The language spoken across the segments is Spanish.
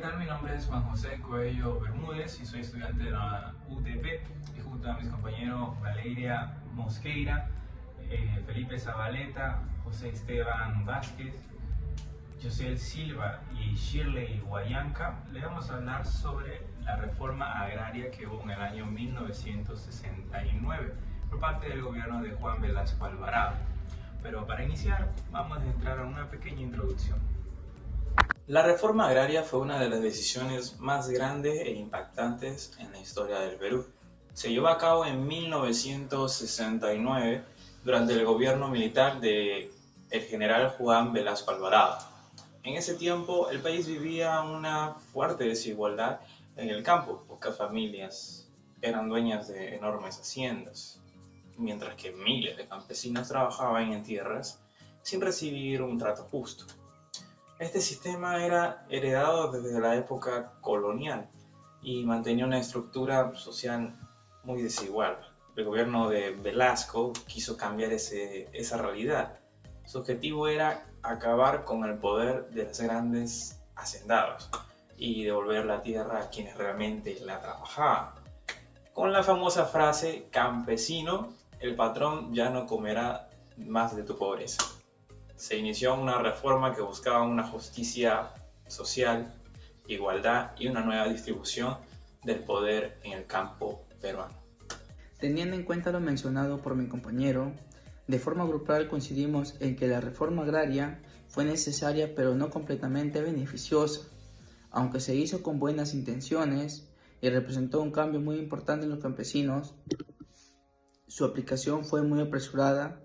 tal? Mi nombre es Juan José Coello Bermúdez y soy estudiante de la UTP y junto a mis compañeros Valeria Mosqueira, Felipe Zabaleta, José Esteban Vázquez, José Silva y Shirley Guayanca le vamos a hablar sobre la reforma agraria que hubo en el año 1969 por parte del gobierno de Juan Velasco Alvarado. Pero para iniciar vamos a entrar a una pequeña introducción. La reforma agraria fue una de las decisiones más grandes e impactantes en la historia del Perú. Se llevó a cabo en 1969 durante el gobierno militar del general Juan Velasco Alvarado. En ese tiempo el país vivía una fuerte desigualdad en el campo. Pocas familias eran dueñas de enormes haciendas, mientras que miles de campesinos trabajaban en tierras sin recibir un trato justo. Este sistema era heredado desde la época colonial y mantenía una estructura social muy desigual. El gobierno de Velasco quiso cambiar esa realidad. Su objetivo era acabar con el poder de los grandes hacendados y devolver la tierra a quienes realmente la trabajaban. Con la famosa frase, campesino, el patrón ya no comerá más de tu pobreza. Se inició una reforma que buscaba una justicia social, igualdad y una nueva distribución del poder en el campo peruano. Teniendo en cuenta lo mencionado por mi compañero, de forma grupal coincidimos en que la reforma agraria fue necesaria pero no completamente beneficiosa, aunque se hizo con buenas intenciones y representó un cambio muy importante en los campesinos. Su aplicación fue muy apresurada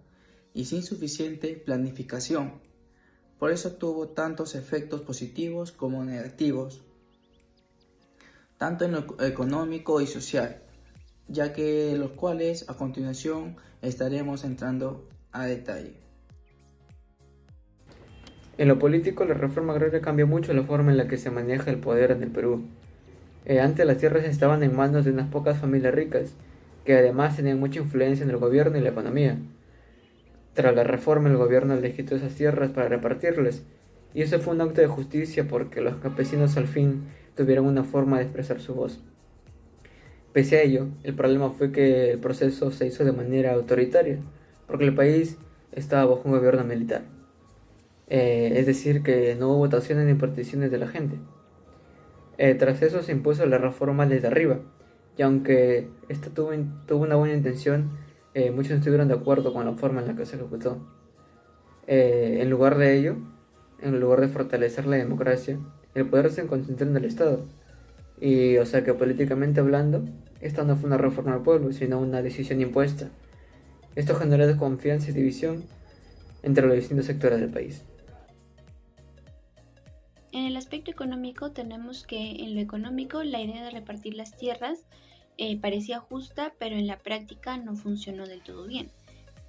y sin suficiente planificación. Por eso tuvo tantos efectos positivos como negativos, tanto en lo económico y social, ya que los cuales a continuación estaremos entrando a detalle. En lo político, la reforma agraria cambió mucho la forma en la que se maneja el poder en el Perú. Antes las tierras estaban en manos de unas pocas familias ricas, que además tenían mucha influencia en el gobierno y la economía. Tras la reforma, el gobierno legisló esas tierras para repartirlas, y eso fue un acto de justicia porque los campesinos al fin tuvieron una forma de expresar su voz. Pese a ello, el problema fue que el proceso se hizo de manera autoritaria, porque el país estaba bajo un gobierno militar. Es decir, que no hubo votaciones ni particiones de la gente. Tras eso se impuso la reforma desde arriba, y aunque esta tuvo una buena intención, muchos no estuvieron de acuerdo con la forma en la que se ejecutó. En lugar de ello, en lugar de fortalecer la democracia, el poder se concentró en el Estado. Y o sea que políticamente hablando, esta no fue una reforma al pueblo, sino una decisión impuesta. Esto generó desconfianza y división entre los distintos sectores del país. En el aspecto económico tenemos que en lo económico la idea de repartir las tierras parecía justa, pero en la práctica no funcionó del todo bien.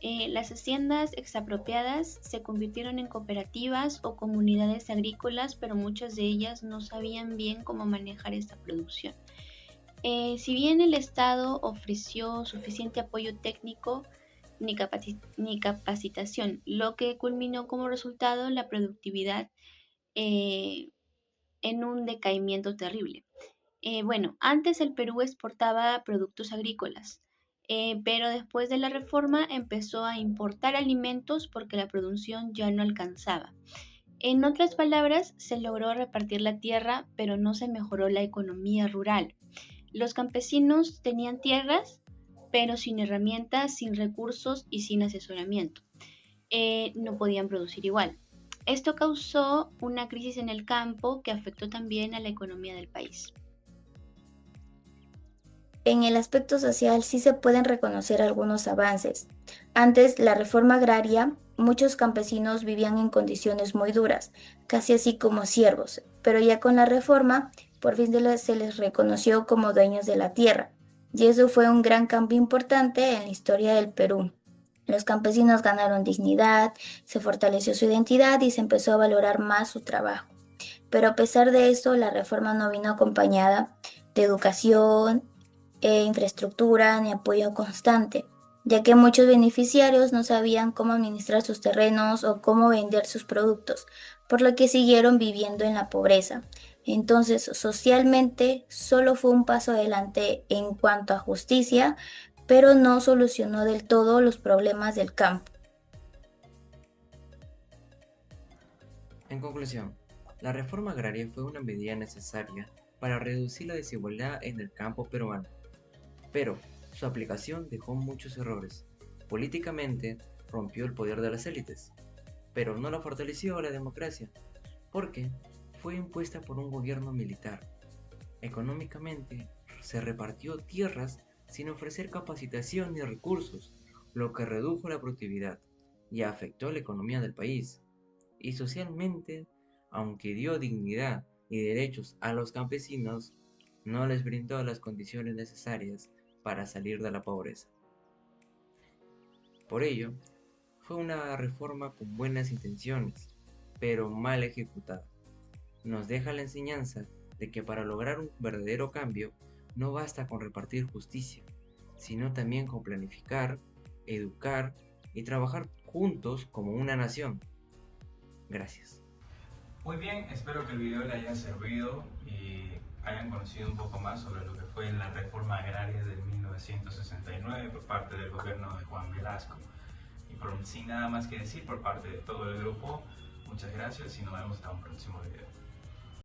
Las haciendas exapropiadas se convirtieron en cooperativas o comunidades agrícolas, pero muchas de ellas no sabían bien cómo manejar esta producción. Si bien el Estado ofreció suficiente apoyo técnico ni capacitación, lo que culminó como resultado la productividad en un decaimiento terrible. Antes el Perú exportaba productos agrícolas, pero después de la reforma empezó a importar alimentos porque la producción ya no alcanzaba. En otras palabras, se logró repartir la tierra, pero no se mejoró la economía rural. Los campesinos tenían tierras, pero sin herramientas, sin recursos y sin asesoramiento. No podían producir igual. Esto causó una crisis en el campo que afectó también a la economía del país. En el aspecto social sí se pueden reconocer algunos avances. Antes, la reforma agraria, muchos campesinos vivían en condiciones muy duras, casi así como siervos, pero ya con la reforma, por fin se les reconoció como dueños de la tierra, y eso fue un gran cambio importante en la historia del Perú. Los campesinos ganaron dignidad, se fortaleció su identidad y se empezó a valorar más su trabajo. Pero a pesar de eso, la reforma no vino acompañada de educación, infraestructura ni apoyo constante, ya que muchos beneficiarios no sabían cómo administrar sus terrenos o cómo vender sus productos, por lo que siguieron viviendo en la pobreza. Entonces, socialmente solo fue un paso adelante en cuanto a justicia, pero no solucionó del todo los problemas del campo. En conclusión, la reforma agraria fue una medida necesaria para reducir la desigualdad en el campo peruano, pero su aplicación dejó muchos errores. Políticamente, rompió el poder de las élites, pero no la fortaleció la democracia, porque fue impuesta por un gobierno militar. Económicamente, se repartió tierras sin ofrecer capacitación ni recursos, lo que redujo la productividad y afectó la economía del país. Y socialmente, aunque dio dignidad y derechos a los campesinos, no les brindó las condiciones necesarias para salir de la pobreza. Por ello, fue una reforma con buenas intenciones, pero mal ejecutada. Nos deja la enseñanza de que para lograr un verdadero cambio no basta con repartir justicia, sino también con planificar, educar y trabajar juntos como una nación. Gracias. Muy bien, espero que el video le haya servido y hayan conocido un poco más sobre lo que fue la reforma agraria de 1969 por parte del gobierno de Juan Velasco. Y sin nada más que decir por parte de todo el grupo, muchas gracias y nos vemos hasta un próximo video.